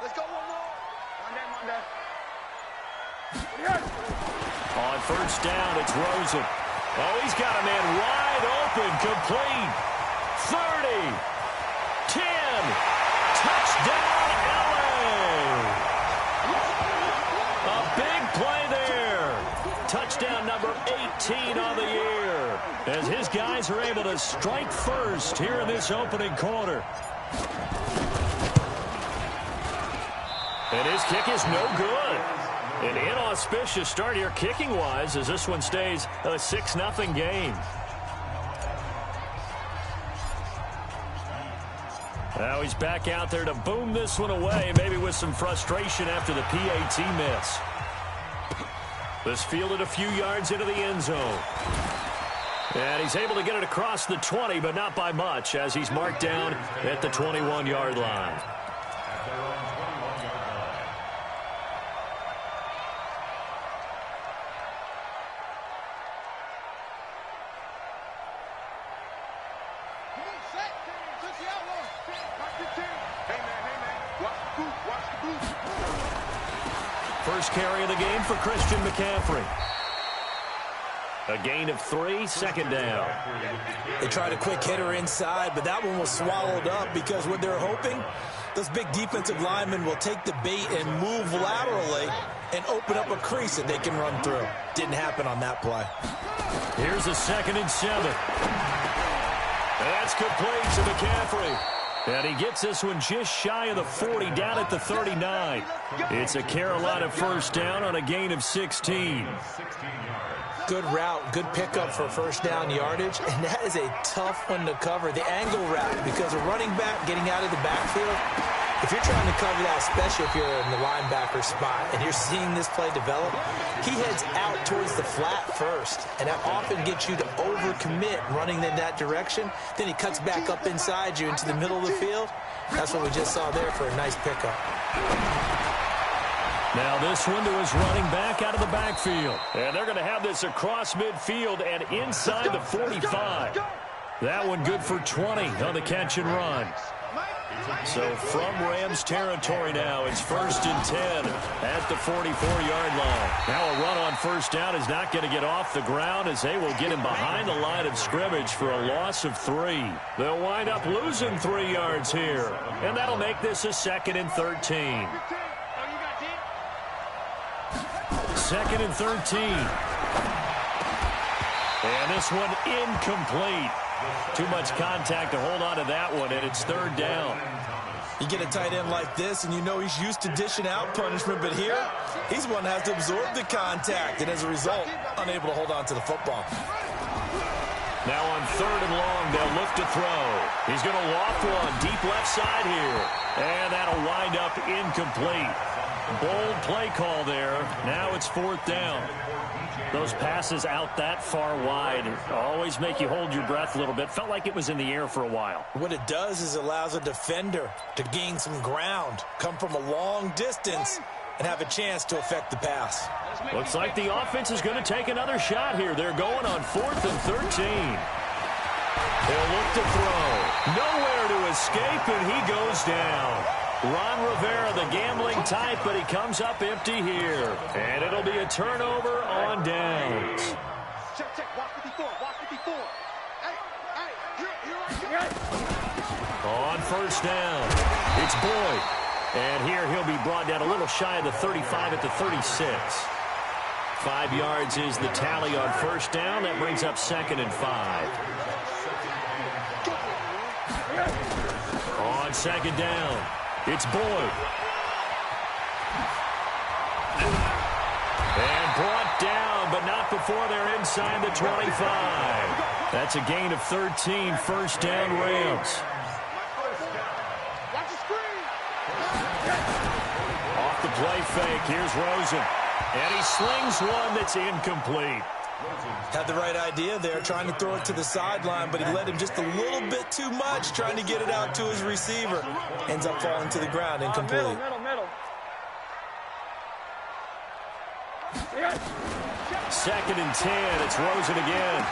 On first down, it's Rosen. Oh, he's got a man wide open, complete. 30, 10, touchdown, LA. A big play there. Touchdown number 18 on the year, as his guys are able to strike first here in this opening quarter. And his kick is no good. An inauspicious start here kicking-wise as this one stays a 6-0 game. Now he's back out there to boom this one away, maybe with some frustration after the PAT miss. This fielded a few yards into the end zone. And he's able to get it across the 20, but not by much, as he's marked down at the 21-yard line. First carry of the game for Christian McCaffrey. A gain of 3, second down. They tried a quick hitter inside, but that one was swallowed up because what they're hoping, those big defensive linemen will take the bait and move laterally and open up a crease that they can run through. Didn't happen on that play. Here's a 2nd and 7. That's complete to McCaffrey. And he gets this one just shy of the 40, down at the 39. It's a Carolina first down on a gain of 16. Good route, good pickup for first down yardage, and that is a tough one to cover. The angle route, because a running back getting out of the backfield, if you're trying to cover that, especially if you're in the linebacker spot and you're seeing this play develop, he heads out towards the flat first, and that often gets you to overcommit running in that direction. Then he cuts back up inside you into the middle of the field. That's what we just saw there for a nice pickup. Now this one to his running back out of the backfield. And they're going to have this across midfield and inside the 45. That one good for 20 on the catch and run. So from Rams territory now, it's 1st and 10 at the 44-yard line. Now a run on first down is not going to get off the ground, as they will get him behind the line of scrimmage for a loss of 3. They'll wind up losing 3 yards here, and that'll make this a 2nd and 13. 2nd and 13. And this one incomplete. Too much contact to hold on to that one, and it's 3rd down. You get a tight end like this, and you know he's used to dishing out punishment, but here, he's one that has to absorb the contact, and as a result, unable to hold on to the football. Now on 3rd and long, they'll look to throw. He's going to loft one deep left side here, and that'll wind up incomplete. Bold play call there. Now it's 4th down. Those passes out that far wide always make you hold your breath a little bit. Felt like it was in the air for a while. What it does is allows a defender to gain some ground, come from a long distance, and have a chance to affect the pass. Looks like the offense is going to take another shot here. They're going on 4th and 13. They'll look to throw. Nowhere to escape, and he goes down. Ron Rivera, the gambling type, but he comes up empty here. And it'll be a turnover on downs. On first down, it's Boyd. And here he'll be brought down a little shy of the 35 at the 36. 5 yards is the tally on first down. That brings up 2nd and 5. On 2nd down, it's Boyd. And brought down, but not before they're inside the 25. That's a gain of 13, first down Rams. Off the play fake, here's Rosen. And he slings one that's incomplete. Had the right idea there, trying to throw it to the sideline, but he led him just a little bit too much, trying to get it out to his receiver. Ends up falling to the ground, incomplete. Middle. 2nd and 10, it's Rosen again.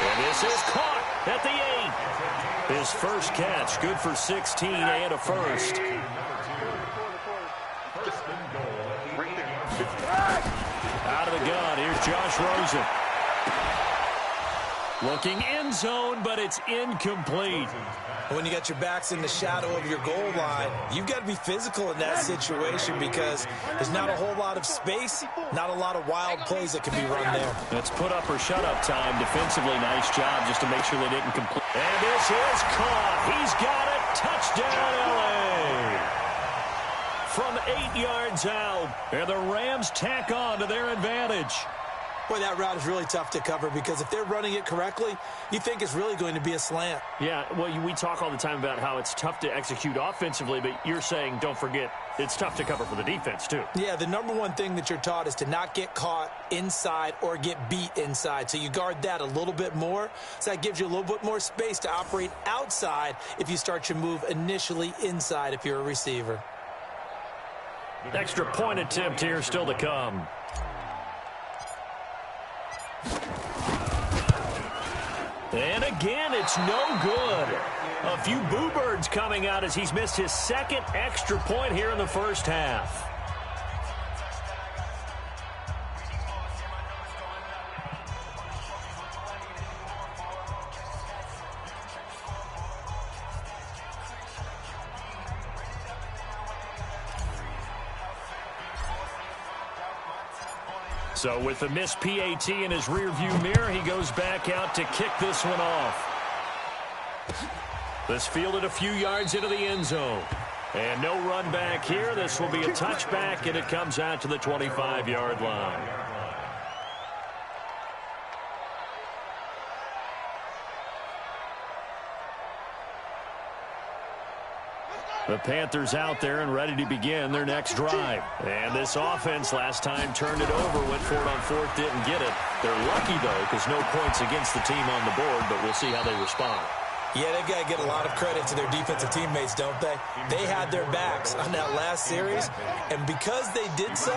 And this is caught at the 8. His first catch, good for 16 and a first. Out of the gun, here's Josh Rosen. Looking end zone, but it's incomplete. When you got your backs in the shadow of your goal line, you've got to be physical in that situation because there's not a whole lot of space, not a lot of wild plays that can be run there. It's put up or shut up time. Defensively, nice job just to make sure they didn't complete. And this is caught. He's got it. Touchdown, L.A. From 8 yards out, and the Rams tack on to their advantage. Boy, that route is really tough to cover because if they're running it correctly, you think it's really going to be a slant. Yeah, well, we talk all the time about how it's tough to execute offensively, but you're saying, don't forget, it's tough to cover for the defense, too. Yeah, the number one thing that you're taught is to not get caught inside or get beat inside. So you guard that a little bit more. So that gives you a little bit more space to operate outside if you start your move initially inside if you're a receiver. Extra point attempt here still to come. And again, it's no good. A few boo birds coming out as he's missed his second extra point here in the first half. So with the missed PAT in his rearview mirror, he goes back out to kick this one off. This fielded a few yards into the end zone. And no run back here. This will be a touchback, and it comes out to the 25-yard line. The Panthers out there and ready to begin their next drive. And this offense last time turned it over, went for it on fourth, didn't get it. They're lucky, though, because no points against the team on the board, but we'll see how they respond. Yeah, they've got to get a lot of credit to their defensive teammates, don't they? They had their backs on that last series, and because they did so,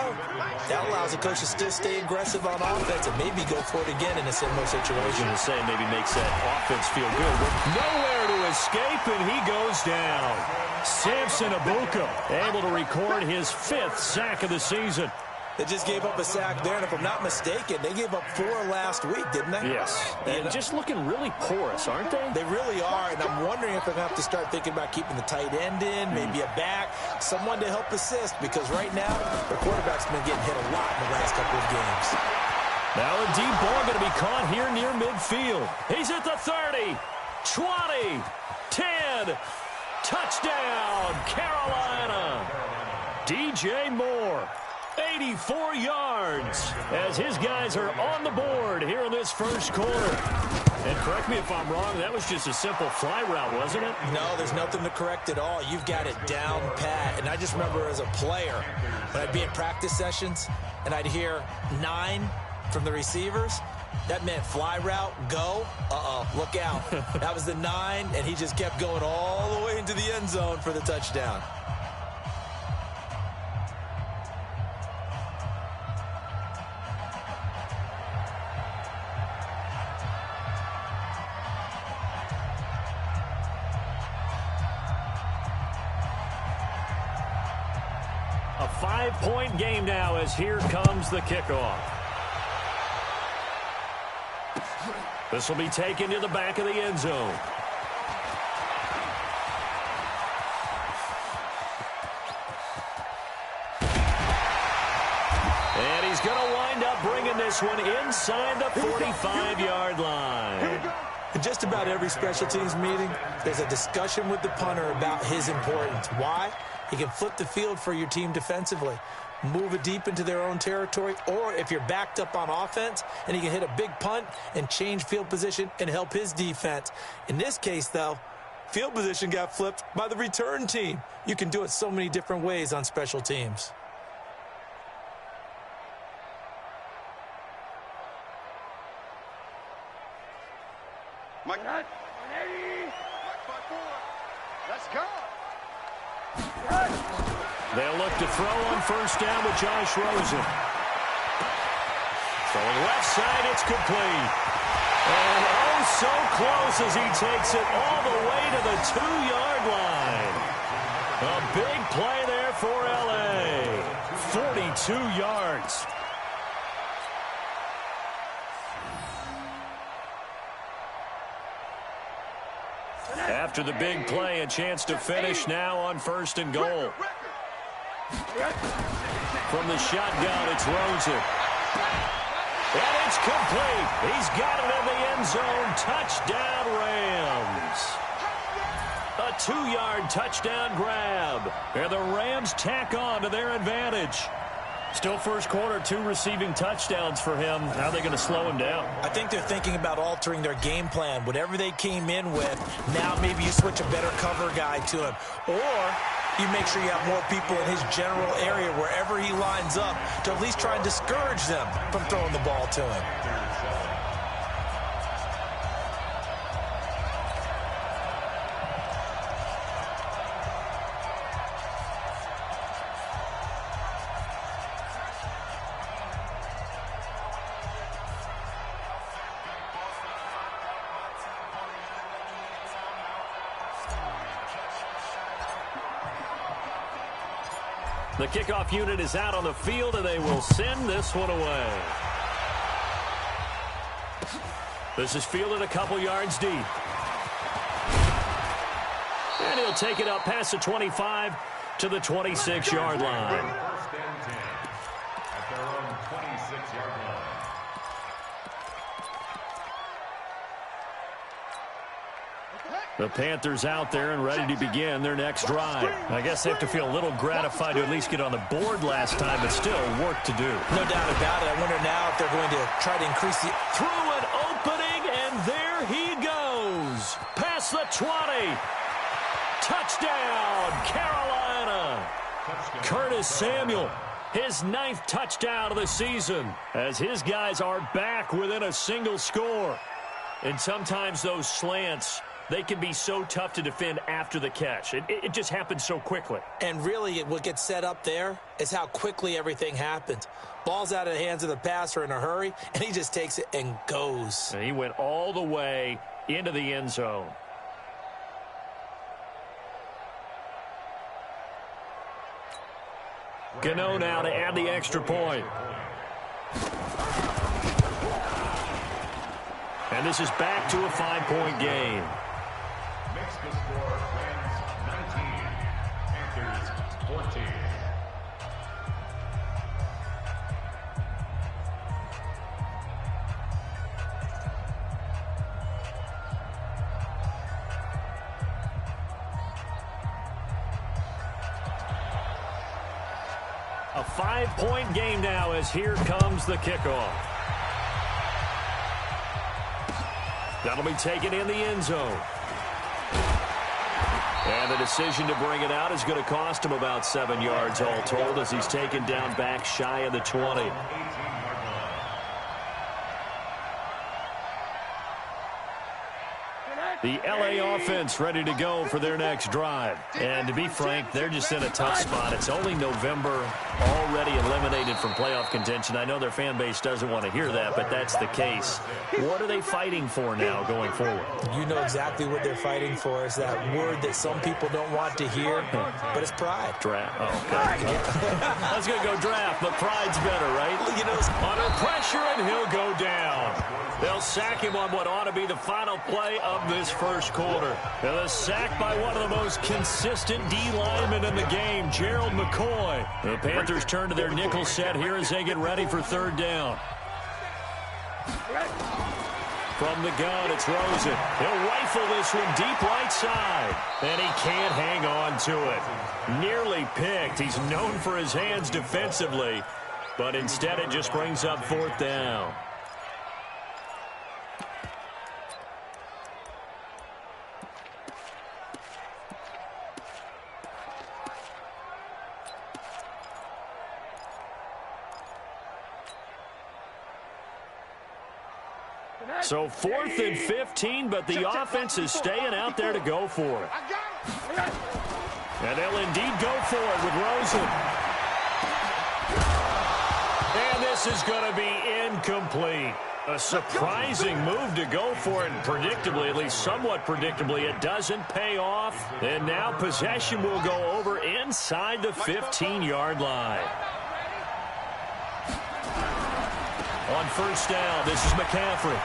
that allows the coach to still stay aggressive on offense and maybe go for it again in a similar situation. I was going to say maybe makes that offense feel good. Nowhere to escape, and he goes down. Samson Abuka able to record his 5th sack of the season. They just gave up a sack there, and if I'm not mistaken, they gave up 4 last week, didn't they? Yes. And just looking really porous, aren't they? They really are, and I'm wondering if they're going to have to start thinking about keeping the tight end in, maybe a back, someone to help assist, because right now, their quarterback's been getting hit a lot in the last couple of games. Now a deep ball going to be caught here near midfield. He's at the 30, 20, 10, touchdown, Carolina. DJ Moore. 84 yards as his guys are on the board here in this first quarter. And correct me if I'm wrong, that was just a simple fly route, wasn't it? No, there's nothing to correct at all. You've got it down pat. And I just remember as a player, when I'd be in practice sessions and I'd hear 9 from the receivers, that meant fly route, go, look out. That was the 9, and he just kept going all the way into the end zone for the touchdown. A 5-point game now as here comes the kickoff. This will be taken to the back of the end zone. And he's going to wind up bringing this one inside the 45-yard line. In just about every special teams meeting, there's a discussion with the punter about his importance. Why? He can flip the field for your team defensively, move it deep into their own territory, or if you're backed up on offense, and he can hit a big punt and change field position and help his defense. In this case, though, field position got flipped by the return team. You can do it so many different ways on special teams. Mike, 180. Let's go. They'll look to throw on first down with Josh Rosen. Throwing left side, it's complete. And oh, so close as he takes it all the way to the 2-yard line. A big play there for L.A. 42 yards. After the big play, a chance to finish now on 1st and goal. From the shotgun, it's Rosen. And it's complete. He's got it in the end zone. Touchdown, Rams. A 2-yard touchdown grab. And the Rams tack on to their advantage. Still first quarter, 2 receiving touchdowns for him. How are they going to slow him down? I think they're thinking about altering their game plan. Whatever they came in with, now maybe you switch a better cover guy to him. Or you make sure you have more people in his general area wherever he lines up to at least try and discourage them from throwing the ball to him. The kickoff unit is out on the field, and they will send this one away. This is fielded a couple yards deep. And he'll take it up past the 25 to the 26-yard line. First and 10 at their own 26-yard line. The Panthers out there and ready to begin their next drive. I guess they have to feel a little gratified to at least get on the board last time, but still work to do. No doubt about it. I wonder now if they're going to try to increase the... Through an opening, and there he goes. Past the 20. Touchdown, Carolina. Curtis Samuel, his 9th touchdown of the season, as his guys are back within a single score. And sometimes those slants, they can be so tough to defend after the catch. It just happens so quickly. And really, what gets set up there is how quickly everything happens. Ball's out of the hands of the passer in a hurry, and he just takes it and goes. And he went all the way into the end zone. Gano now to add the extra point. And this is back to a 5-point game. Makes the score Rams 19, Panthers 14. A 5-point game now as here comes the kickoff. That'll be taken in the end zone. And the decision to bring it out is going to cost him about 7 yards all told as he's taken down back shy of the 20. The LA offense ready to go for their next drive. And to be frank, they're just in a tough spot. It's only November, already eliminated from playoff contention. I know their fan base doesn't want to hear that, but that's the case. What are they fighting for now going forward? You know exactly what they're fighting for. Is that word that some people don't want to hear, but it's pride. Draft. Oh, okay. I was going to go draft, but pride's better, right? You know, under pressure, and he'll go down. They'll sack him on what ought to be the final play of this first quarter. And a sack by one of the most consistent D linemen in the game, Gerald McCoy. The Panthers turn to their nickel set here as they get ready for third down. From the gun, it's Rosen. He'll rifle this one deep right side. And he can't hang on to it. Nearly picked. He's known for his hands defensively, but instead it just brings up fourth down. So 4th and 15, but the offense is staying out there to go for it. And they'll indeed go for it with Rosen. And this is going to be incomplete. A surprising move to go for it, and predictably, at least somewhat predictably, it doesn't pay off. And now possession will go over inside the 15-yard line. On first down, this is McCaffrey.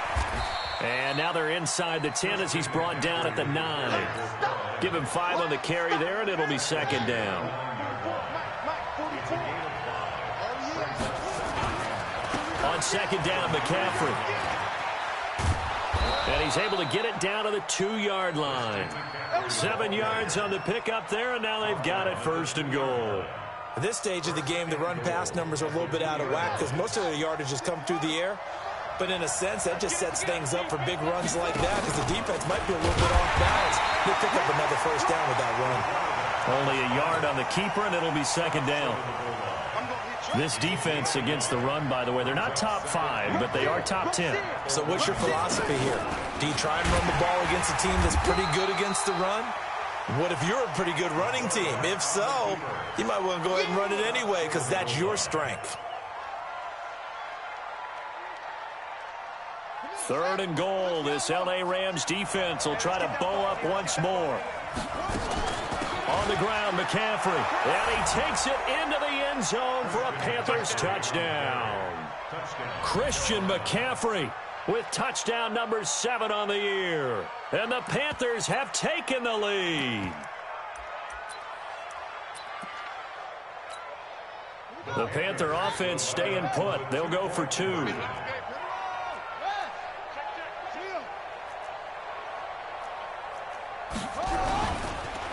And now they're inside the 10 as he's brought down at the 9. Give him 5 on the carry there, and it'll be second down. On second down, McCaffrey. And he's able to get it down to the 2-yard line. 7 yards on the pickup there, and now they've got it first and goal. At this stage of the game, the run-pass numbers are a little bit out of whack because most of their yardage has come through the air. But in a sense, that just sets things up for big runs like that because the defense might be a little bit off balance. They'll pick up another first down with that run. Only a yard on the keeper, and it'll be second down. This defense against the run, by the way, they're not top 5, but they are top 10. So what's your philosophy here? Do you try and run the ball against a team that's pretty good against the run? What if you're a pretty good running team? If so, you might want to go ahead and run it anyway because that's your strength. Third and goal. This L.A. Rams defense will try to bow up once more. On the ground, McCaffrey. And he takes it into the end zone for a Panthers touchdown. Christian McCaffrey with touchdown number 7 on the year. And the Panthers have taken the lead. The Panther offense staying put. They'll go for 2.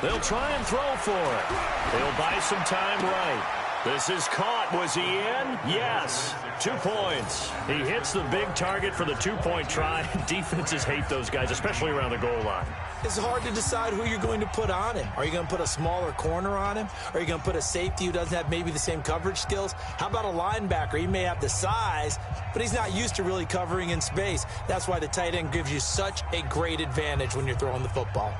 They'll try and throw for it. They'll buy some time right. This is caught. Was he in? Yes. 2 points. He hits the big target for the 2-point try. Defenses hate those guys, especially around the goal line. It's hard to decide who you're going to put on him. Are you going to put a smaller corner on him? Are you going to put a safety who doesn't have maybe the same coverage skills? How about a linebacker? He may have the size, but he's not used to really covering in space. That's why the tight end gives you such a great advantage when you're throwing the football.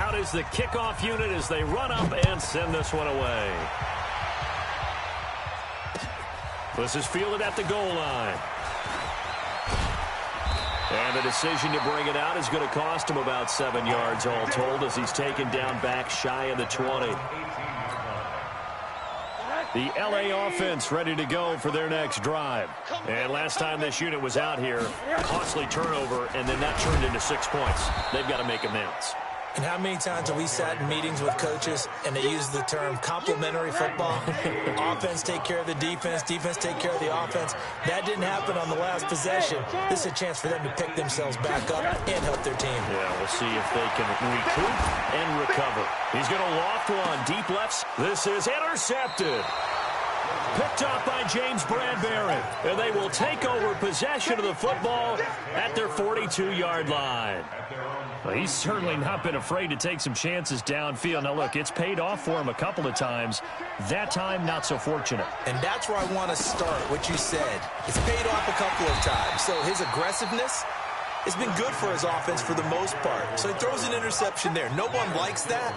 Out is the kickoff unit as they run up and send this one away. This is fielded at the goal line. And the decision to bring it out is going to cost him about 7 yards all told as he's taken down back shy of the 20. The L.A. offense ready to go for their next drive. And last time this unit was out here, costly turnover, and then that turned into 6 points. They've got to make amends. And how many times have we sat in meetings with coaches and they use the term complementary football? Offense take care of the defense, defense take care of the offense. That didn't happen on the last possession. This is a chance for them to pick themselves back up and help their team. Yeah, we'll see if they can recoup and recover. He's going to loft one deep lefts. This is intercepted. Picked off by James Bradbury. And they will take over possession of the football at their 42-yard line. Well, he's certainly not been afraid to take some chances downfield. Now, look, it's paid off for him a couple of times. That time, not so fortunate. And that's where I want to start, what you said. It's paid off a couple of times. So his aggressiveness has been good for his offense for the most part. So he throws an interception there. No one likes that,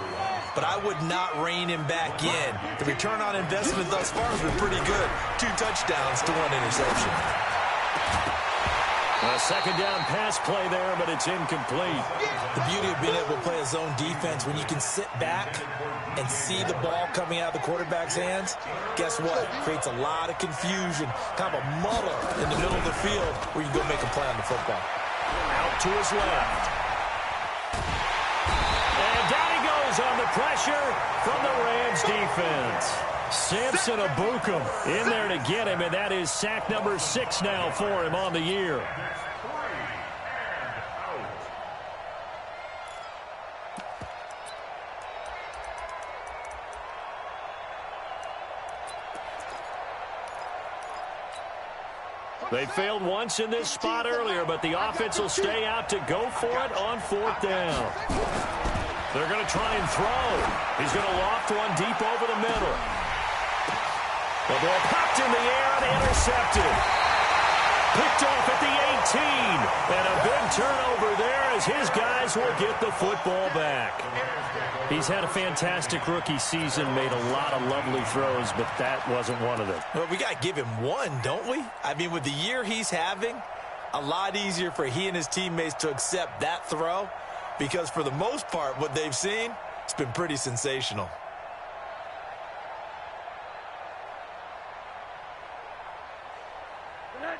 but I would not rein him back in. The return on investment thus far has been pretty good. 2 touchdowns to 1 interception. A second down pass play there, but it's incomplete. The beauty of being able to play a zone defense when you can sit back and see the ball coming out of the quarterback's hands, guess what? Creates a lot of confusion, kind of a muddle in the middle of the field where you can go make a play on the football. Out to his left. And down he goes on the pressure from the Rams defense. Samson Abukum in there to get him, and that is sack number 6 now for him on the year. They failed once in this spot earlier, but the offense will stay out to go for it on 4th down. They're going to try and throw. He's going to loft one deep over the middle. The ball popped in the air and intercepted. Picked off at the 18. And a big turnover there as his guys will get the football back. He's had a fantastic rookie season, made a lot of lovely throws, but that wasn't one of them. Well, we got to give him one, don't we? I mean, with the year he's having, a lot easier for he and his teammates to accept that throw because for the most part, what they've seen, it's been pretty sensational.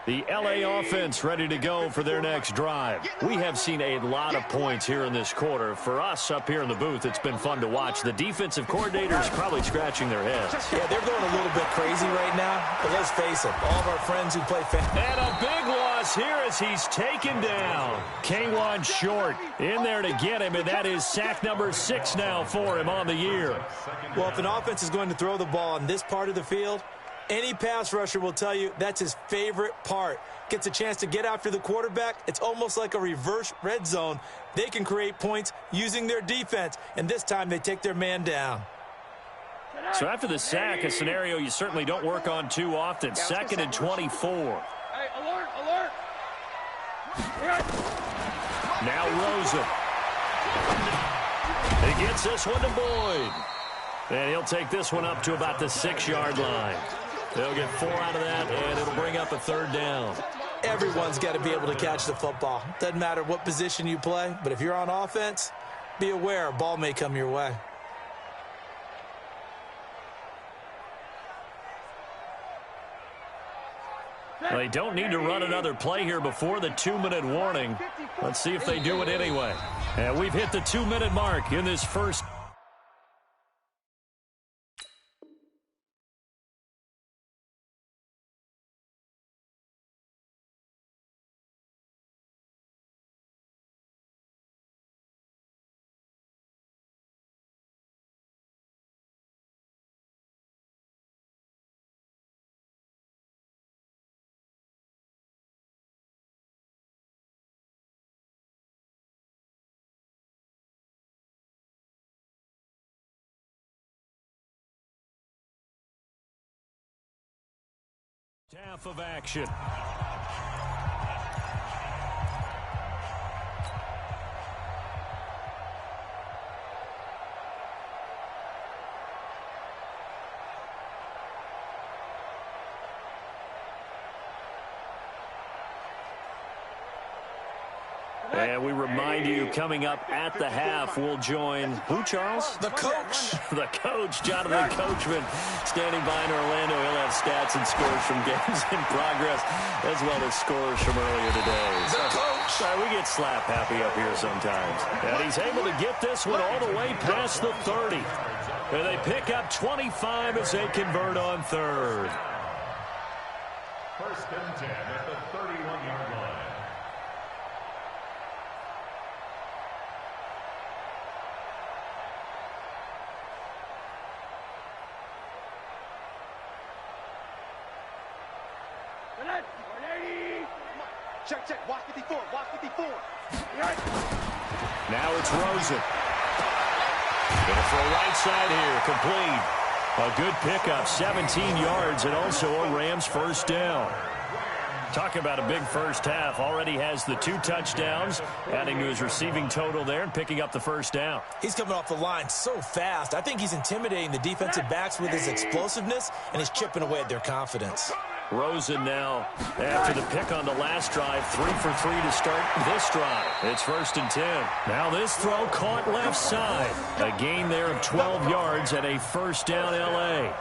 The LA offense ready to go for their next drive. We have seen a lot of points here in this quarter. For us up here in the booth, it's been fun to watch. The defensive coordinators probably scratching their heads. Yeah, they're going a little bit crazy right now. But let's face it, all of our friends who play and a big loss here as he's taken down. K1 short in there to get him, and that is sack number 6 now for him on the year. Well, if an offense is going to throw the ball on this part of the field, any pass rusher will tell you that's his favorite part. Gets a chance to get after the quarterback. It's almost like a reverse red zone. They can create points using their defense, and this time they take their man down. So after the sack, a scenario you certainly don't work on too often. 2nd and 24. Hey, alert, alert. Now Rosen. He gets this one to Boyd. And he'll take this one up to about the 6-yard line. They'll get 4 out of that, and it'll bring up a 3rd down. Everyone's got to be able to catch the football. Doesn't matter what position you play, but if you're on offense, be aware a ball may come your way. Well, they don't need to run another play here before the 2-minute warning. Let's see if they do it anyway. And we've hit the 2-minute mark in this first. Half of action. And we remind you, coming up at the half, we'll join who, Charles? The coach. The coach, Jonathan Coachman, standing by in Orlando. He'll have stats and scores from games in progress, as well as scores from earlier today. The coach. We get slap happy up here sometimes. And he's able to get this one all the way past the 30. And they pick up 25 as they convert on 3rd. 1st and 10 at the 31-yard line. Check, check. Watch 54. Watch 54. Now it's Rosen. Going for a right side here. Complete. A good pickup. 17 yards and also a Rams 1st down. Talk about a big first half. Already has the 2 touchdowns, adding to his receiving total there and picking up the 1st down. He's coming off the line so fast. I think he's intimidating the defensive backs with his explosiveness, and he's chipping away at their confidence. Rosen now, after the pick on the last drive, 3 for 3 to start this drive. It's 1st and 10. Now this throw caught left side. A gain there of 12 yards and a 1st down L.A.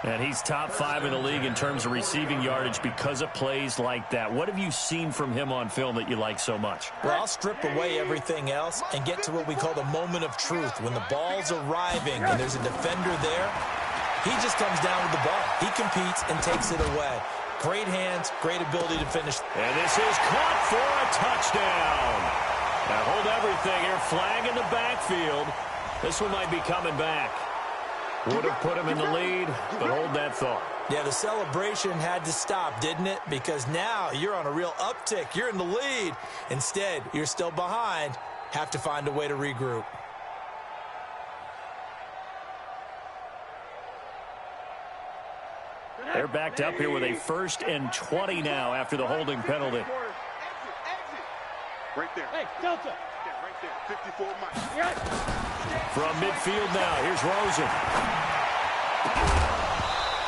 And he's top 5 in the league in terms of receiving yardage because of plays like that. What have you seen from him on film that you like so much? Well, I'll strip away everything else and get to what we call the moment of truth. When the ball's arriving and there's a defender there, he just comes down with the ball. He competes and takes it away. Great hands, great ability to finish. And this is caught for a touchdown. Now hold everything here. Flag in the backfield. This one might be coming back. Would have put him in the lead, but hold that thought. Yeah, the celebration had to stop, didn't it? Because now you're on a real uptick. You're in the lead. Instead, you're still behind. Have to find a way to regroup. They're backed up here with a 1st and 20 now after the holding penalty. Right there. Hey, Delta. Yeah, right there. 54 miles. From midfield now, here's Rosen.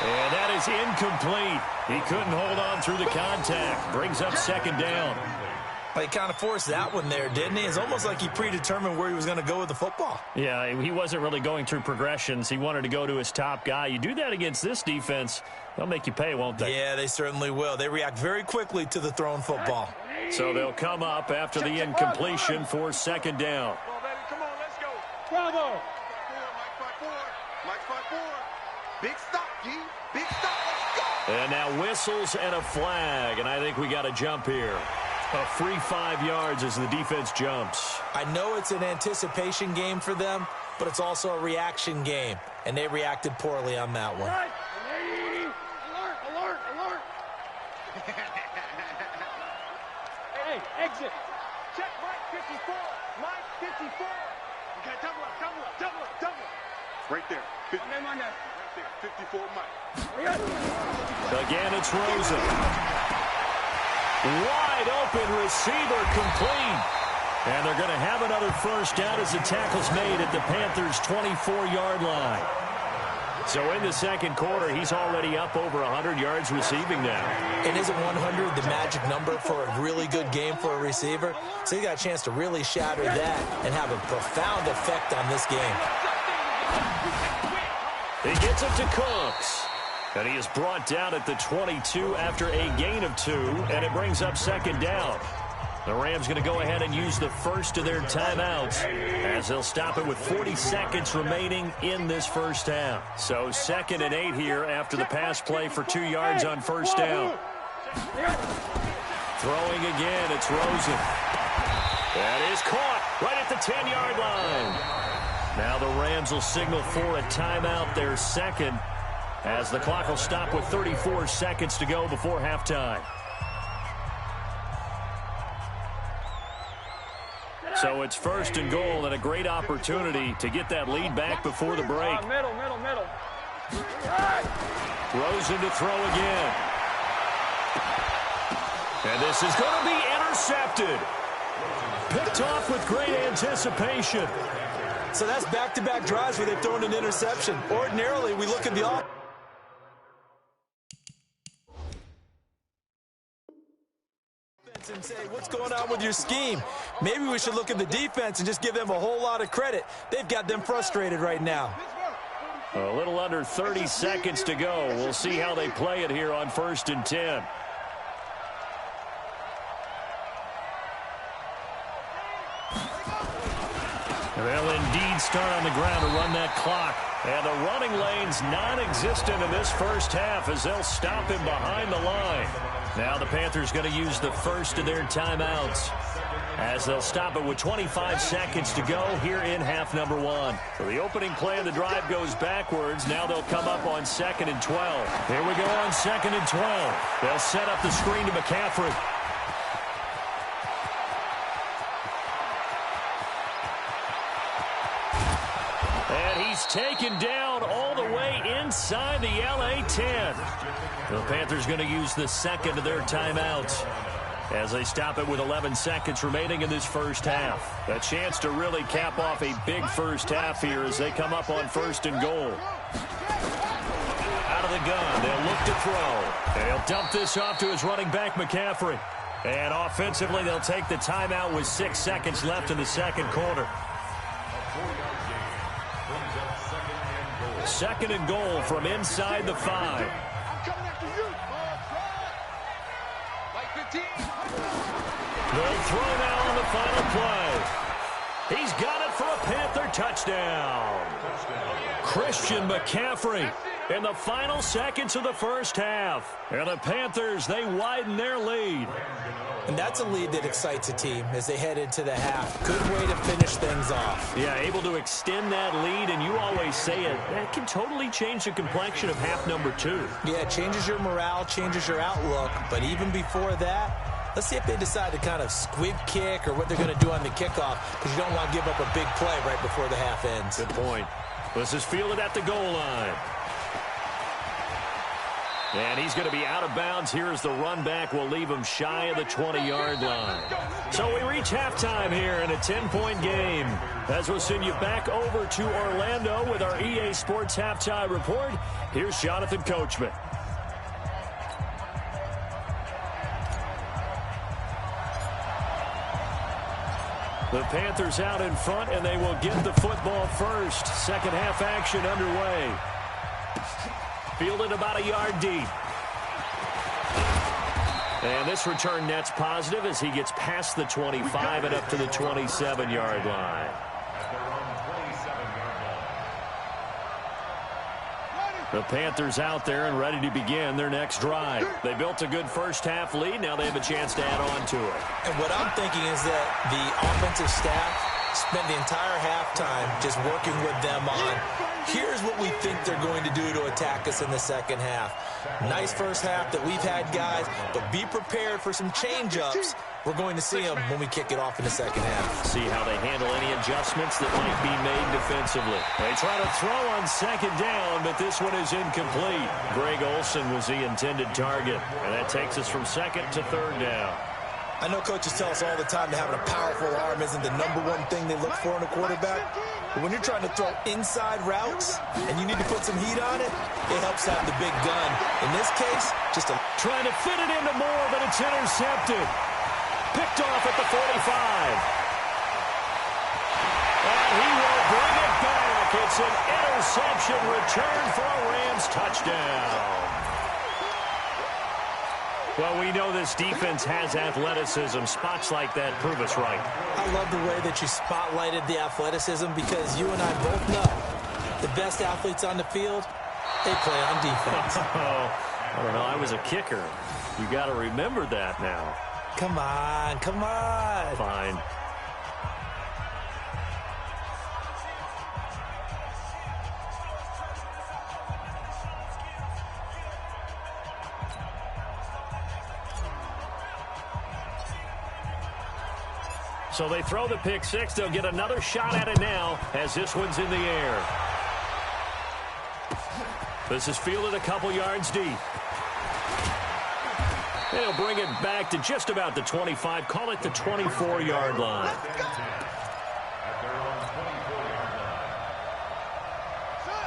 And that is incomplete. He couldn't hold on through the contact. Brings up 2nd down. He kind of forced that one there, didn't he? It's almost like he predetermined where he was going to go with the football. Yeah, he wasn't really going through progressions. He wanted to go to his top guy. You do that against this defense, they'll make you pay, won't they? Yeah, they certainly will. They react very quickly to the thrown football. So they'll come up after the incompletion for second down. Come on, let's go. Bravo. Mike 5-4. Big stop, G. Big stop. Let's go. And now whistles and a flag, and I think we got a jump here. A free 5 yards as the defense jumps. I know it's an anticipation game for them, but it's also a reaction game, and they reacted poorly on that one. Alert, alert, alert. Hey, exit. Check Mike 54. Mike 54. You got double up, double up, double up, double up. Right there. Right there. 54 Mike. Again, it's Rosen. Wide open receiver complete. And they're going to have another first down as the tackle's made at the Panthers' 24-yard line. So in the second quarter, he's already up over 100 yards receiving now. And isn't 100 the magic number for a really good game for a receiver? So he got a chance to really shatter that and have a profound effect on this game. He gets it to Cooks. And he is brought down at the 22 after a gain of 2, and it brings up second down. The Rams going to go ahead and use the first of their timeouts as they'll stop it with 40 seconds remaining in this first half. So 2nd and 8 here after the pass play for 2 yards on first down. Throwing again, it's Rosen. That is caught right at the 10-yard line. Now the Rams will signal for a timeout, their second, as the clock will stop with 34 seconds to go before halftime. So it's 1st and goal and a great opportunity to get that lead back before the break. Middle. Rosen to throw again. And this is going to be intercepted. Picked off with great anticipation. So that's back-to-back drives where they've thrown an interception. Ordinarily, we look at the offense and say, what's going on with your scheme? Maybe we should look at the defense and just give them a whole lot of credit. They've got them frustrated right now. A little under 30 seconds to go. We'll see how they play it here on 1st and 10. They'll indeed start on the ground to run that clock. And the running lane's non-existent in this first half as they'll stop him behind the line. Now the Panthers going to use the first of their timeouts as they'll stop it with 25 seconds to go here in half number 1. So the opening play of the drive goes backwards. Now they'll come up on 2nd and 12. Here we go on 2nd and 12. They'll set up the screen to McCaffrey. And he's taken down all the way inside the LA 10. The Panthers going to use the second of their timeouts as they stop it with 11 seconds remaining in this first half. A chance to really cap off a big first half here as they come up on 1st and goal. Out of the gun, they'll look to throw. And he'll dump this off to his running back, McCaffrey. And offensively, they'll take the timeout with 6 seconds left in the second quarter. 2nd and goal from inside the 5. They'll throw now on the final play. He's got it for a Panther touchdown. Christian McCaffrey in the final seconds of the first half. And the Panthers, they widen their lead. And that's a lead that excites a team as they head into the half. Good way to finish things off. Yeah, able to extend that lead, and you always say it, that can totally change the complexion of half number 2. Yeah, it changes your morale, changes your outlook. But even before that, let's see if they decide to kind of squib kick or what they're going to do on the kickoff, because you don't want to give up a big play right before the half ends. Good point. This is fielded at the goal line. And he's going to be out of bounds here as the run back will leave him shy of the 20-yard line. So we reach halftime here in a 10-point game. As we'll send you back over to Orlando with our EA Sports Halftime Report, here's Jonathan Coachman. The Panthers out in front, and they will get the football first. Second half action underway. Fielded about a yard deep. And this return net's positive as he gets past the 25 and up to the 27-yard line. The Panthers out there and ready to begin their next drive. They built a good first-half lead. Now they have a chance to add on to it. And what I'm thinking is that the offensive staff spent the entire halftime just working with them on, here's what we think they're going to do to attack us in the second half. Nice first half that we've had, guys, but be prepared for some change-ups. We're going to see them when we kick it off in the second half. See how they handle any adjustments that might be made defensively. They try to throw on second down, but this one is incomplete. Greg Olsen was the intended target, and that takes us from second to third down. I know coaches tell us all the time that having a powerful arm isn't the number one thing they look for in a quarterback. But when you're trying to throw inside routes and you need to put some heat on it, it helps have the big gun. In this case, just trying to fit it into Moore, but it's intercepted. Picked off at the 45. And he will bring it back. It's an interception return for a Rams touchdown. Well, we know this defense has athleticism. Spots like that prove us right. I love the way that you spotlighted the athleticism because you and I both know the best athletes on the field, they play on defense. I don't know. I was a kicker. You got to remember that now. Come on, come on. Fine. So they throw the pick six. They'll get another shot at it now as this one's in the air. This is fielded a couple yards deep. They'll bring it back to just about the 25. Call it the 24-yard line.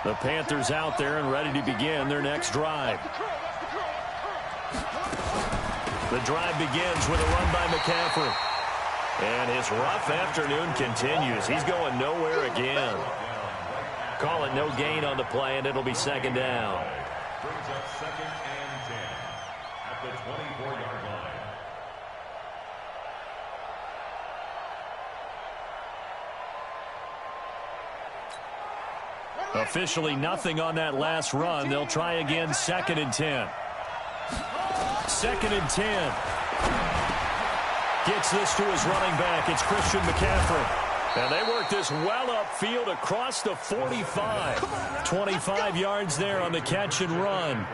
The Panthers out there and ready to begin their next drive. The drive begins with a run by McCaffrey. And his rough afternoon continues. He's going nowhere again. Call it no gain on the play, and it'll be second down. Brings up second and 10 at the 24-yard line. Officially nothing on that last run. They'll try again, second and 10. Second and 10. Gets this to his running back. It's Christian McCaffrey. And they work this well upfield across the 45. 25 yards there on the catch and run.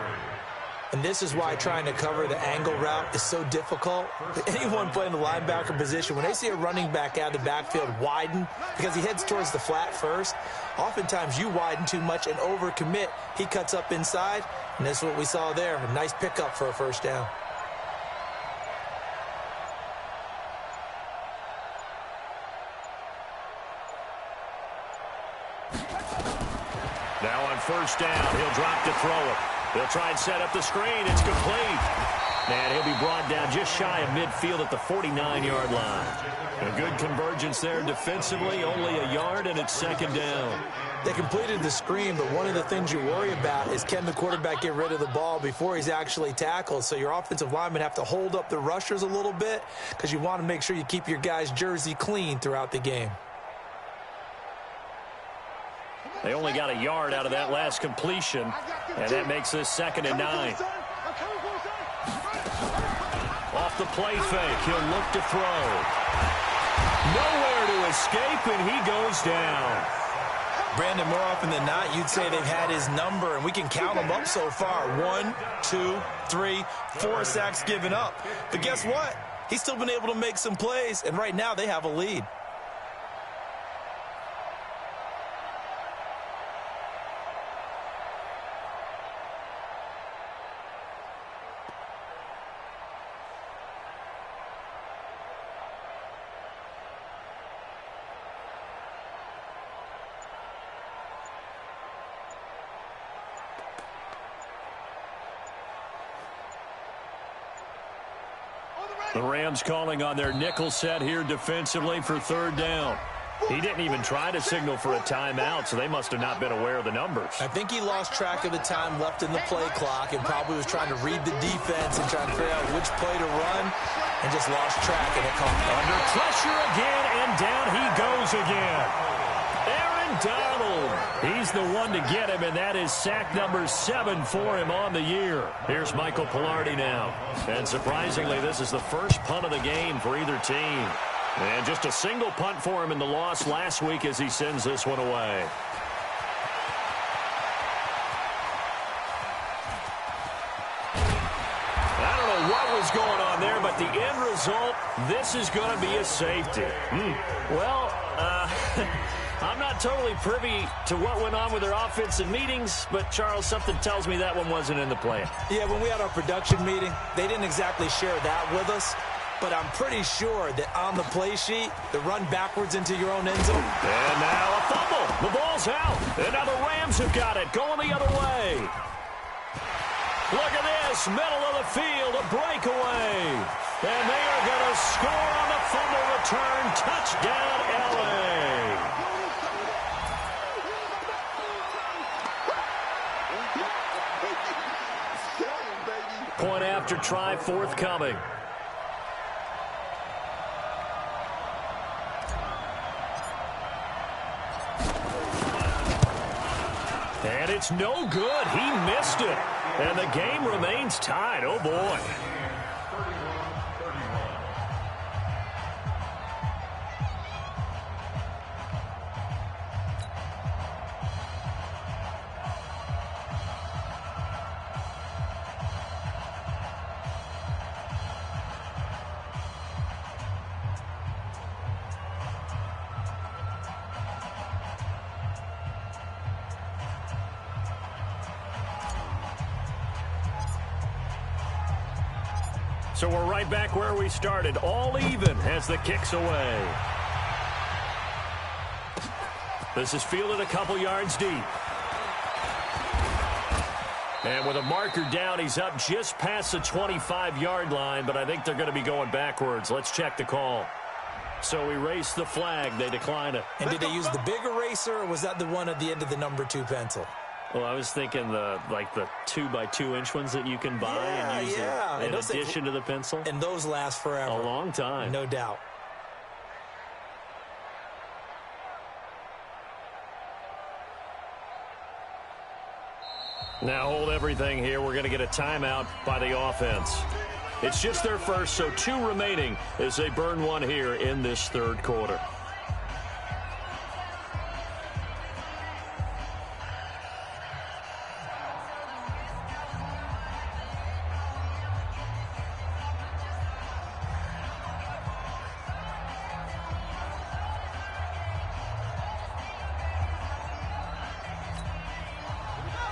And this is why trying to cover the angle route is so difficult. Anyone playing the linebacker position, when they see a running back out of the backfield widen, because he heads towards the flat first, oftentimes you widen too much and overcommit. He cuts up inside, and that's what we saw there. A nice pickup for a first down. Now on first down, he'll drop to throw it. They'll try and set up the screen. It's complete. And he'll be brought down just shy of midfield at the 49-yard line. A good convergence there defensively, only a yard, and it's second down. They completed the screen, but one of the things you worry about is can the quarterback get rid of the ball before he's actually tackled? So your offensive linemen have to hold up the rushers a little bit because you want to make sure you keep your guys' jersey clean throughout the game. They only got a yard out of that last completion, and that makes this second and 9. Off the play fake, he'll look to throw. Nowhere to escape, and he goes down. Brandon, more often than not, you'd say they've had his number, and we can count them up so far. 1, 2, 3, 4 sacks given up. But guess what? He's still been able to make some plays, and right now they have a lead. The Rams calling on their nickel set here defensively for third down. He didn't even try to signal for a timeout, so they must have not been aware of the numbers. I think he lost track of the time left in the play clock and probably was trying to read the defense and trying to figure out which play to run and just lost track, and it caught him. Under pressure again, and down he goes again. Aaron Donald. He's the one to get him, and that is sack number 7 for him on the year. Here's Michael Pilardi now. And surprisingly, this is the first punt of the game for either team. And just a single punt for him in the loss last week as he sends this one away. I don't know what was going on there, but the end result, this is going to be a safety. Well, I'm not totally privy to what went on with their offensive meetings, but, Charles, something tells me that one wasn't in the plan. Yeah, when we had our production meeting, they didn't exactly share that with us. But I'm pretty sure that on the play sheet, the run backwards into your own end zone. And now a fumble. The ball's out. And now the Rams have got it, going the other way. Look at this, middle of the field, a breakaway. And they are going to score on the fumble return. Touchdown, L.A. Point after try forthcoming. And it's no good. He missed it. And the game remains tied. Oh, boy. So we're right back where we started, all even as the kick's away. This is fielded a couple yards deep. And with a marker down, he's up just past the 25-yard line, but I think they're going to be going backwards. Let's check the call. So we race the flag. They decline it. And did they use the big eraser, or was that the one at the end of the number 2 pencil? Well, I was thinking the 2x2-inch ones that you can buy and use in addition to the pencil. And those last forever. A long time. No doubt. Now hold everything here. We're going to get a timeout by the offense. It's just their first, so 2 remaining as they burn one here in this third quarter.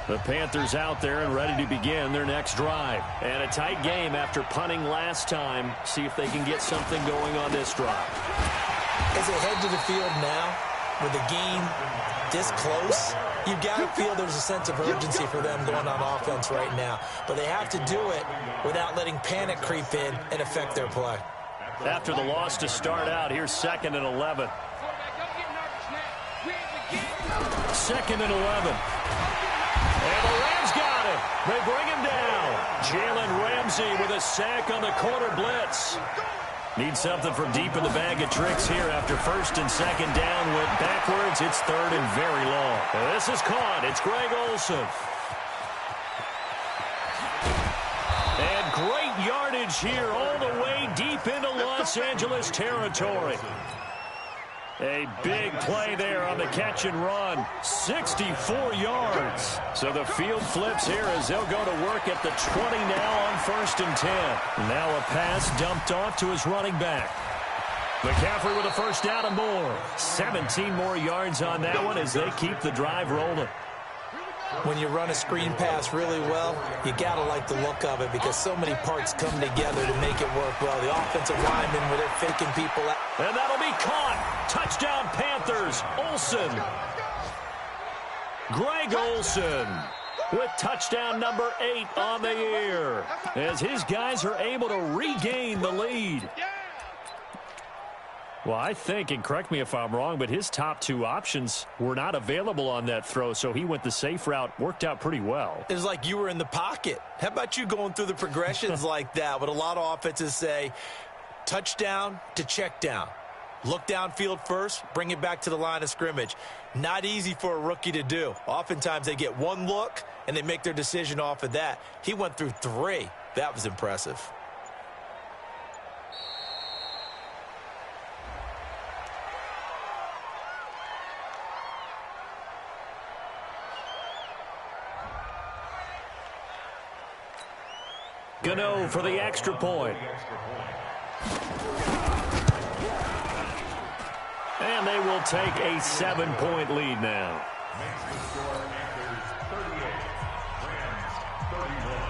The Panthers out there and ready to begin their next drive. And a tight game after punting last time. See if they can get something going on this drive. As they head to the field now, with the game this close, you've got to feel there's a sense of urgency for them going on offense right now. But they have to do it without letting panic creep in and affect their play. After the loss to start out, here's 2nd and 11. 2nd and 11. And the Rams got it. They bring him down. Jalen Ramsey with a sack on the corner blitz. Need something from deep in the bag of tricks here after 1st and 2nd down. Went backwards. It's 3rd and very long. And this is caught. It's Greg Olsen. And great yardage here all the way deep into Los Angeles territory. A big play there on the catch and run. 64 yards. So the field flips here as they'll go to work at the 20 now on 1st and 10. Now a pass dumped off to his running back. McCaffrey with a first down and more. 17 more yards on that one as they keep the drive rolling. When you run a screen pass really well, you got to like the look of it because so many parts come together to make it work well. The offensive linemen where they're faking people out. And that'll be caught. Touchdown Panthers. Olsen. Greg Olsen. with touchdown number 8 on the year, as his guys are able to regain the lead. Well, I think, and correct me if I'm wrong, but his top 2 options were not available on that throw, so he went the safe route. Worked out pretty well. It was like you were in the pocket. How about you going through the progressions like that? But a lot of offenses say touchdown to check down. Look downfield first, bring it back to the line of scrimmage. Not easy for a rookie to do. Oftentimes they get one look, and they make their decision off of that. He went through 3. That was impressive. Gano for the extra point. And they will take a 7-point lead now. Makes the score Panthers 38, Rams 31.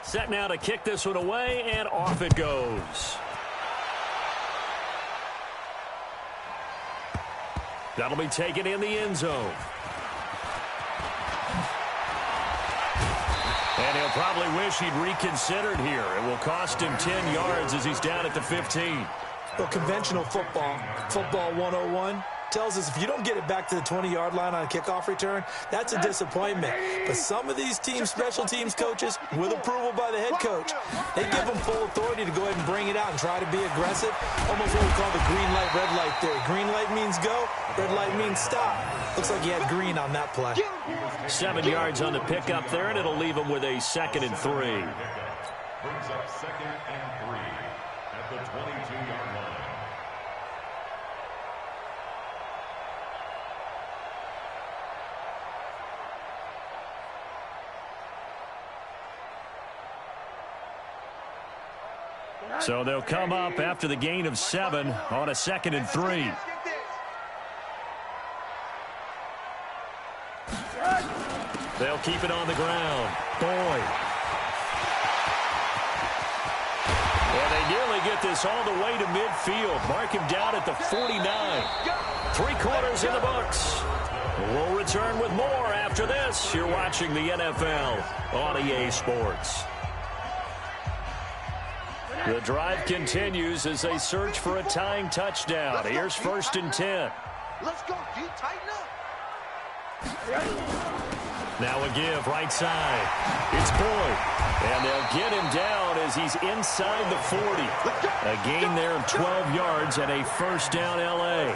Set now to kick this one away, and off it goes. That'll be taken in the end zone. And he'll probably wish he'd reconsidered here. It will cost him 10 yards as he's down at the 15. Well, conventional football 101, tells us if you don't get it back to the 20-yard line on a kickoff return, that's a disappointment. But some of these teams, special teams coaches, with approval by the head coach, they give them full authority to go ahead and bring it out and try to be aggressive. Almost what we call the green light, red light theory. Green light means go, red light means stop. Looks like he had green on that play. 7 yards on the pickup there, and it'll leave him with a 2nd and 3. Brings up 2nd and 3 at the 22-yard line. So they'll come up after the gain of 7 on a 2nd and 3. They'll keep it on the ground. Boyd. And they nearly get this all the way to midfield. Mark him down at the 49. 3 quarters in the books. We'll return with more after this. You're watching the NFL on EA Sports. The drive continues as they search for a tying touchdown. Here's 1st and 10. Let's go, D. Tighten up. Now a give right side. It's Boyd. And they'll get him down as he's inside the 40. A gain there of 12 yards and a 1st down L.A.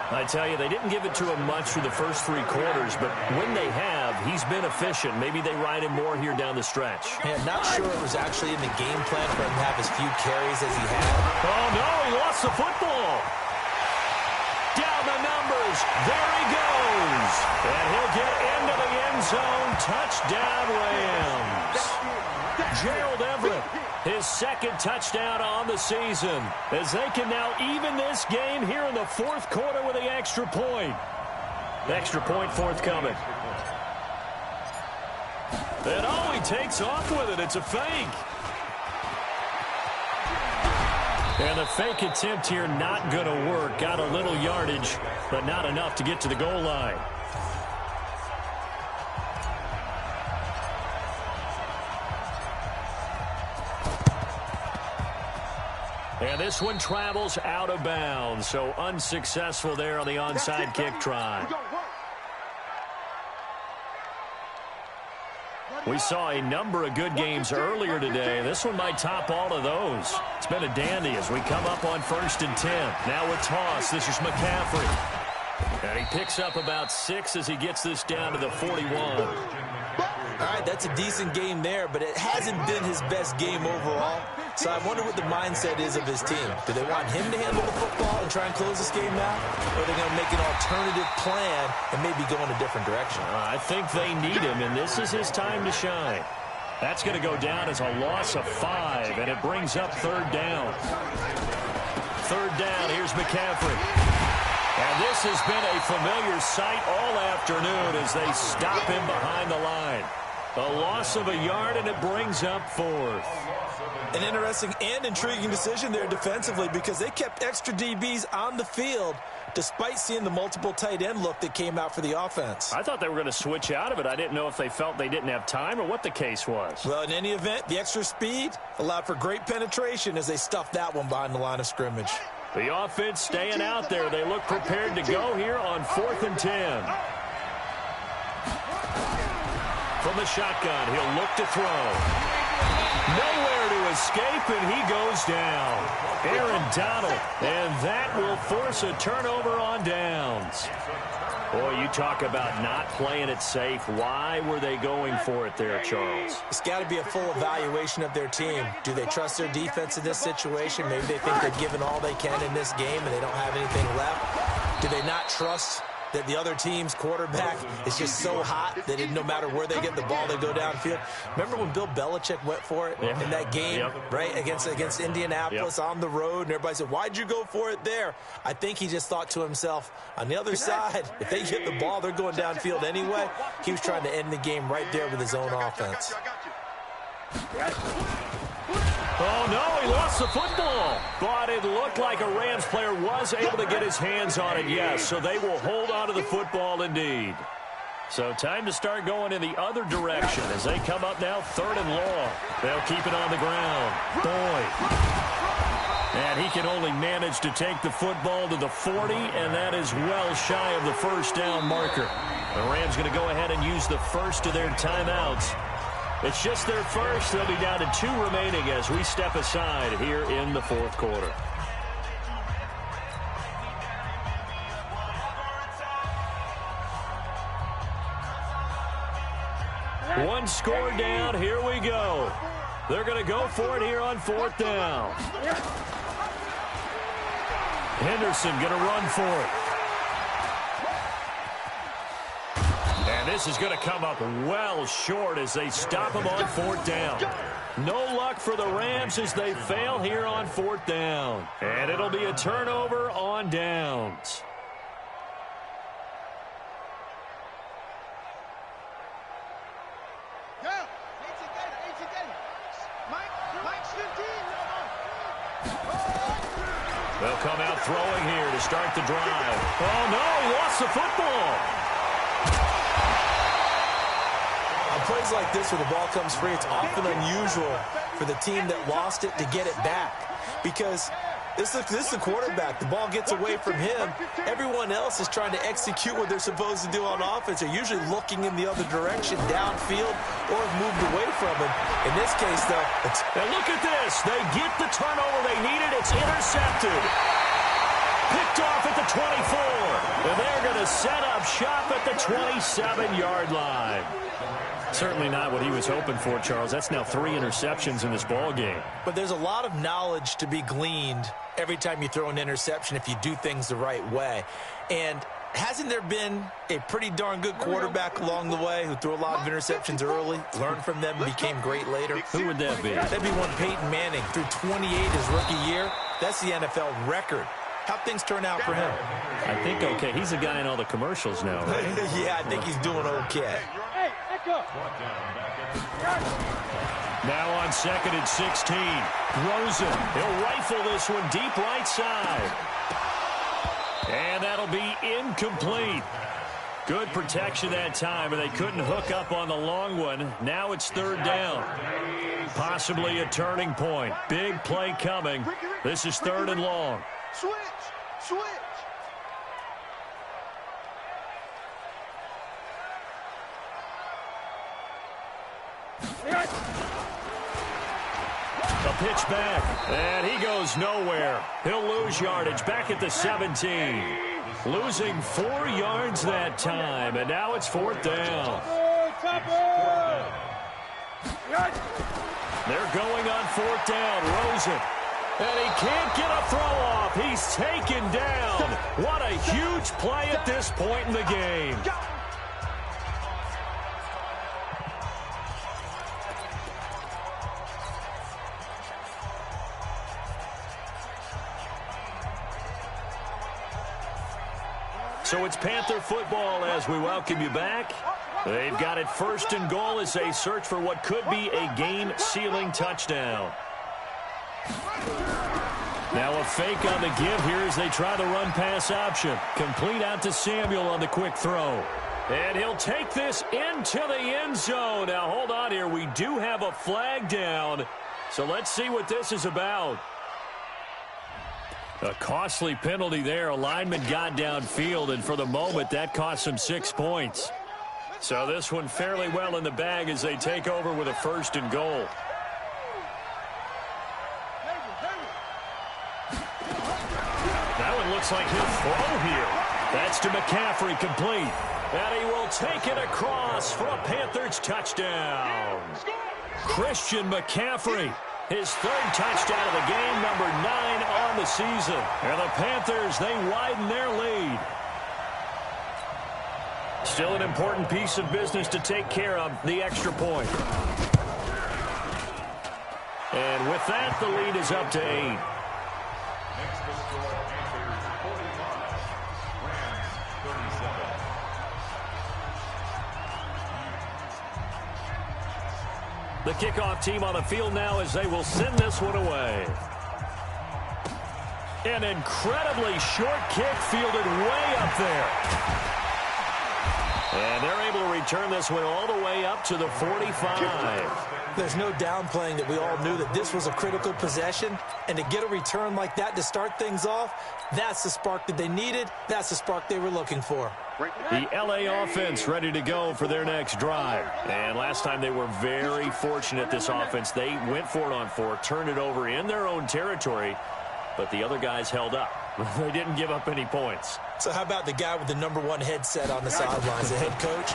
I tell you, they didn't give it to him much for the first 3 quarters, but when they have, he's been efficient. Maybe they ride him more here down the stretch. Yeah, not sure it was actually in the game plan for him to have as few carries as he had. Oh, no, he lost the football. Down the numbers. There he goes. And he'll get into the end zone. Touchdown, Rams. Gerald Everett, his 2nd touchdown on the season, as they can now even this game here in the 4th quarter with the extra point. Extra point forthcoming. And oh, he takes off with it. It's a fake. And the fake attempt here not going to work. Got a little yardage, but not enough to get to the goal line. And this one travels out of bounds, so unsuccessful there on the onside kick try. We saw a number of good games earlier today. This one might top all of those. It's been a dandy as we come up on 1st and 10. Now a toss. This is McCaffrey. And he picks up about 6 as he gets this down to the 41. All right, right. That's a decent game there, but it hasn't been his best game overall. So I wonder what the mindset is of his team. Do they want him to handle the football and try and close this game out? Or are they going to make an alternative plan and maybe go in a different direction? I think they need him, and this is his time to shine. That's going to go down as a loss of 5, and it brings up 3rd down. 3rd down, here's McCaffrey. And this has been a familiar sight all afternoon as they stop him behind the line. A loss of a yard, and it brings up 4th. An interesting and intriguing decision there defensively because they kept extra DBs on the field despite seeing the multiple tight end look that came out for the offense. I thought they were going to switch out of it. I didn't know if they felt they didn't have time or what the case was. Well, in any event, the extra speed allowed for great penetration as they stuffed that one behind the line of scrimmage. The offense staying out there. They look prepared to go here on 4th and 10. From the shotgun, he'll look to throw. Nowhere to escape, and he goes down. Aaron Donald, and that will force a turnover on downs. Boy, you talk about not playing it safe. Why were they going for it there, Charles? It's got to be a full evaluation of their team. Do they trust their defense in this situation? Maybe they think they've given all they can in this game and they don't have anything left. Do they not trust that the other team's quarterback is just so hot that no matter where they get the ball, they go downfield? Remember when Bill Belichick went for it in that game, right, against Indianapolis on the road, and everybody said, why'd you go for it there? I think he just thought to himself, on the other side, if they get the ball, they're going downfield anyway. He was trying to end the game right there with his own offense. Oh, no, he lost the football. But it looked like a Rams player was able to get his hands on it, yes. So they will hold on to the football indeed. So time to start going in the other direction as they come up now 3rd and long. They'll keep it on the ground. Boyd. And he can only manage to take the football to the 40, and that is well shy of the 1st down marker. The Rams going to go ahead and use the first of their timeouts. It's just their first. They'll be down to 2 remaining as we step aside here in the 4th quarter. One score down. Here we go. They're going to go for it here on 4th down. Henderson going to run for it. And this is going to come up well short as they stop him on 4th down. No luck for the Rams as they fail here on 4th down. And it'll be a turnover on downs. They'll come out throwing here to start the drive. Oh, no, he lost the football. On plays like this where the ball comes free, it's often unusual for the team that lost it to get it back because this is the quarterback. The ball gets away from him. Everyone else is trying to execute what they're supposed to do on offense. They're usually looking in the other direction, downfield, or have moved away from him. In this case, though, and look at this. They get the turnover they needed. It's intercepted. Picked off at the 24. And they're going to set up shop at the 27-yard line. Certainly not what he was hoping for, Charles. That's now 3 interceptions in this ball game. But there's a lot of knowledge to be gleaned every time you throw an interception if you do things the right way. And hasn't there been a pretty darn good quarterback along the way who threw a lot of interceptions early, learned from them, and became great later? Who would that be? That'd be one Peyton Manning. Threw 28 his rookie year. That's the NFL record. How'd things turn out for him? I think okay. He's a guy in all the commercials now, right? Yeah, I think he's doing okay. Hey, echo. Now on 2nd and 16. Rosen. He'll rifle this one deep right side. And that'll be incomplete. Good protection that time, and they couldn't hook up on the long one. Now it's 3rd down. Possibly a turning point. Big play coming. This is 3rd and long. Switch. A pitch back, and he goes nowhere. He'll lose yardage back at the 17. Losing 4 yards that time, and now it's 4th down. they're going on 4th down. Rosen. And he can't get a throw off. He's taken down. What a huge play at this point in the game. So it's Panther football as we welcome you back. They've got it 1st and goal as they search for what could be a game-sealing touchdown. Now a fake on the give here as they try the run-pass option. Complete out to Samuel on the quick throw. And he'll take this into the end zone. Now hold on here. We do have a flag down. So let's see what this is about. A costly penalty there. A lineman got downfield, and for the moment, that cost him 6 points. So this one fairly well in the bag as they take over with a 1st and goal. That one looks like he'll throw here. That's to McCaffrey, complete. And he will take it across for a Panthers touchdown. Christian McCaffrey. His 3rd touchdown of the game, number 9 on the season. And the Panthers, they widen their lead. Still an important piece of business to take care of, the extra point. And with that, the lead is up to 8. Next to score, Panthers 45, Rams 37. The kickoff team on the field now as they will send this one away. An incredibly short kick fielded way up there. And they're able to return this one all the way up to the 45. There's no downplaying that we all knew that this was a critical possession. And to get a return like that to start things off, that's the spark that they needed. That's the spark they were looking for. The LA offense ready to go for their next drive. And last time they were very fortunate, this offense. They went for it on 4, turned it over in their own territory, but the other guys held up. They didn't give up any points. So how about the guy with the number 1 headset on the sidelines, the head coach?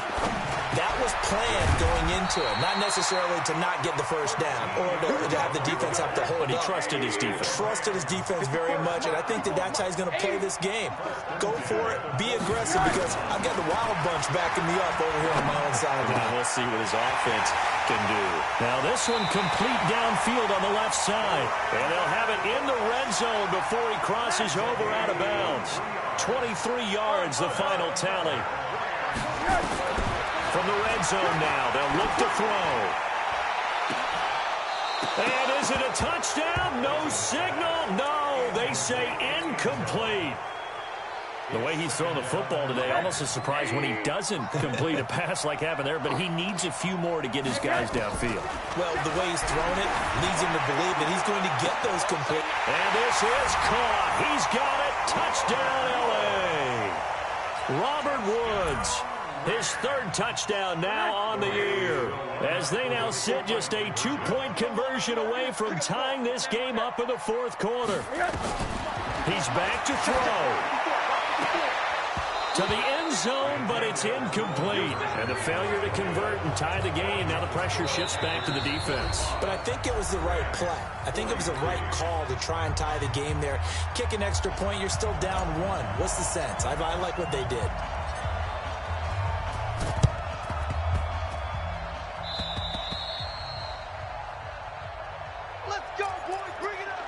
That was planned going into it, not necessarily to not get the 1st down or to have the defense have to hold But he up. trusted his defense. Trusted his defense very much, and I think that that's how he's going to play this game. Go for it, be aggressive, because I've got the Wild Bunch backing me up over here on my own sideline. We'll see what his offense can do. Now this one complete downfield on the left side. And they'll have it in the red zone before he crosses over out of bounds. 23 yards, the final tally. From the red zone now, they'll look to throw. And is it a touchdown? No signal. No, they say incomplete. The way he's thrown the football today, almost a surprise when he doesn't complete a pass like happened there, but he needs a few more to get his guys downfield. Well, the way he's thrown it leads him to believe that he's going to get those complete. And this is caught. He's got it. Touchdown, L.A. Robert Woods, his 3rd touchdown now on the year, as they now sit just a 2-point conversion away from tying this game up in the 4th quarter. He's back to throw. To the end zone, but it's incomplete. And the failure to convert and tie the game. Now the pressure shifts back to the defense. But I think it was the right play. I think it was the right call to try and tie the game there. Kick an extra point, you're still down 1. What's the sense? I like what they did. Let's go, boys. Bring it up.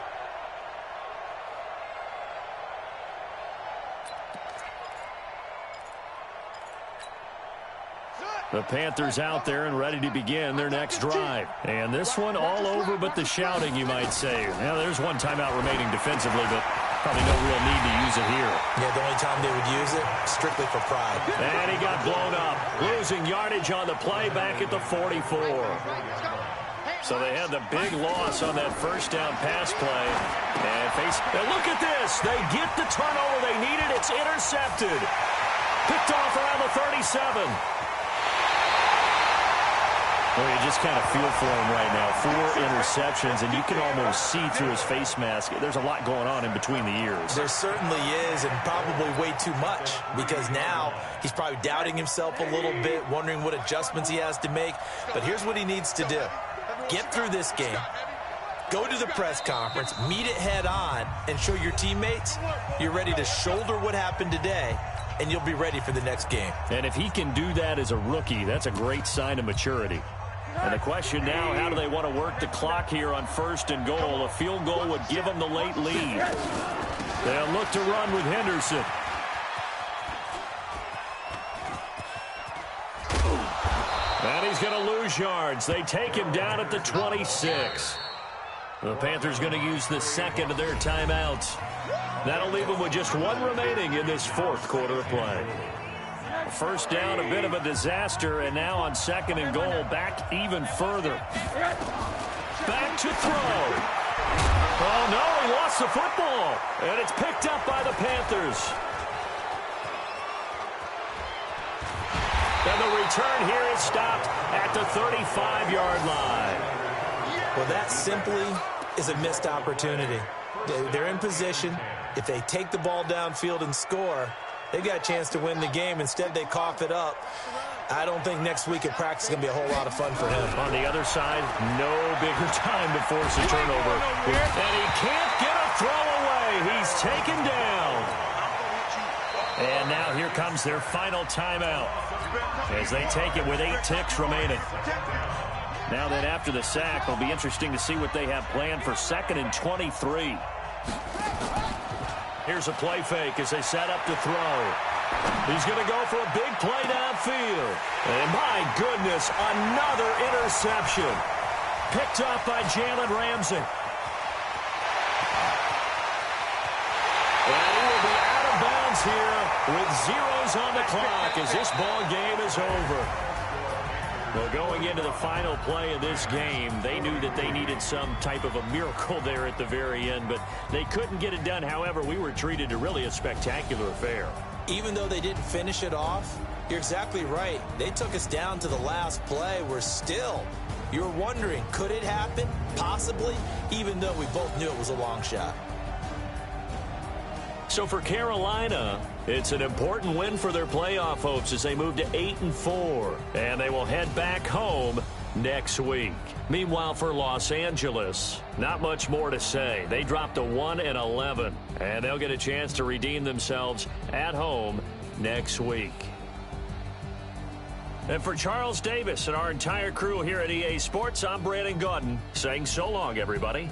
The Panthers out there and ready to begin their next drive. And this one all over but the shouting, you might say. Now, there's one timeout remaining defensively, but probably no real need to use it here. Yeah, the only time they would use it, strictly for pride. And he got blown up, losing yardage on the play back at the 44. So they had the big loss on that 1st down pass play. And look at this. They get the turnover they needed. It's intercepted. Picked off around the 37. Well, you just kind of feel for him right now. 4 interceptions, and you can almost see through his face mask. There's a lot going on in between the ears. There certainly is, and probably way too much, because now he's probably doubting himself a little bit, wondering what adjustments he has to make. But here's what he needs to do. get through this game, go to the press conference, meet it head on, and show your teammates you're ready to shoulder what happened today, and you'll be ready for the next game. And if he can do that as a rookie, that's a great sign of maturity. And the question now, how do they want to work the clock here on 1st and goal? A field goal would give them the late lead. They'll look to run with Henderson. And he's going to lose yards. They take him down at the 26. The Panthers going to use the second of their timeouts. That'll leave them with just one remaining in this 4th quarter of play. First down, a bit of a disaster, and now on 2nd and goal, back even further. Back to throw. Oh, no, he lost the football, and it's picked up by the Panthers. And the return here is stopped at the 35-yard line. Well, that simply is a missed opportunity. They're in position. If they take the ball downfield and score, they've got a chance to win the game. Instead, they cough it up. I don't think next week at practice is going to be a whole lot of fun for him. On the other side, no bigger time to force a turnover. And he can't get a throw away. He's taken down. And now here comes their final timeout as they take it with 8 ticks remaining. Now then, after the sack, it'll be interesting to see what they have planned for 2nd and 23. Here's a play fake as they set up to throw. He's going to go for a big play downfield. And my goodness, another interception. Picked up by Jalen Ramsey. And he will be out of bounds here with zeros on the clock as this ball game is over. Well, going into the final play of this game, they knew that they needed some type of a miracle there at the very end, but they couldn't get it done. However, we were treated to really a spectacular affair. Even though they didn't finish it off, you're exactly right. They took us down to the last play. You're wondering, could it happen? Possibly, even though we both knew it was a long shot. So for Carolina, it's an important win for their playoff hopes as they move to 8-4, and they will head back home next week. Meanwhile, for Los Angeles, not much more to say. They dropped to 1-11, and they'll get a chance to redeem themselves at home next week. And for Charles Davis and our entire crew here at EA Sports, I'm Brandon Gaudin saying so long, everybody.